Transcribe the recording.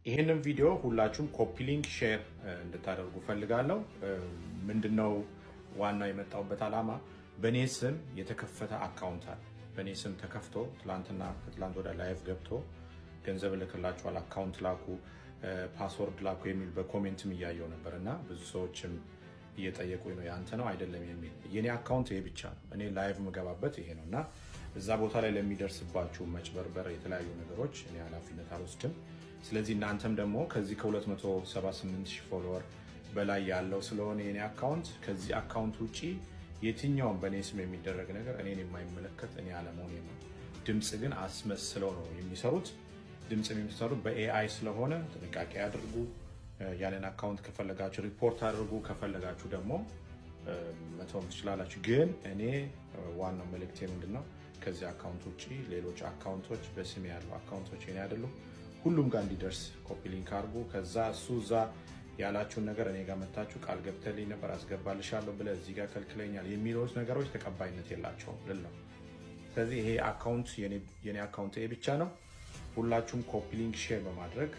ይሄንን ቪዲዮ ሁላችሁም ኮፒ ሊንክ ሼር እንድታደርጉ ፈልጋለሁ። ምንድነው ዋናው የመጣውበት ዓላማ በኔ ስም የተከፈተ አካውንት አለ። በኔ ስም ተከፍቶ ትላንትና ከትላንት ወደ ላይቭ ገብቶ ገንዘብ ልክላችኋል፣ አካውንት ላኩ፣ ፓስወርድ ላኩ የሚል በኮሜንትም እያየው ነበርና ብዙ ሰዎችም እየጠየቁኝ ነው ያንተ ነው አይደለም የሚል። የኔ አካውንት ይሄ ብቻ ነው። እኔ ላይቭ መገባበት ይሄ ነውና እዛ ቦታ ላይ ለሚደርስባችሁ መጭበርበር፣ የተለያዩ ነገሮች እኔ ኃላፊነት አልወስድም። ስለዚህ እናንተም ደግሞ ከዚህ ከ278,000 ፎሎወር በላይ ያለው ስለሆነ የኔ አካውንት ከዚህ አካውንት ውጪ የትኛውም በኔ ስም የሚደረግ ነገር እኔን የማይመለከት እኔ አለመሆኔ ነው። ድምጽ ግን አስመስለው ነው የሚሰሩት። ድምጽ የሚሰሩት በኤአይ ስለሆነ ጥንቃቄ አድርጉ። ያለን አካውንት ከፈለጋችሁ ሪፖርት አድርጉ፣ ከፈለጋችሁ ደግሞ መተው ትችላላችሁ። ግን እኔ ዋናው መልእክቴ ምንድነው ከዚህ አካውንት ውጪ ሌሎች አካውንቶች በስሜ ያሉ አካውንቶች እኔ አይደሉም ሁሉም ጋር እንዲደርስ ኮፒ ሊንክ አድርጉ። ከዛ እዛ ያላችሁን ነገር እኔ ጋር መታችሁ ቃል ገብተልኝ ነበር አስገባልሻለሁ ብለህ እዚህ ጋር ከልክለኛል የሚሉት ነገሮች ተቀባይነት የላቸውም ልል ነው። ስለዚህ ይሄ አካውንት የኔ አካውንት ብቻ ነው። ሁላችሁም ኮፒ ሊንክ ሼር በማድረግ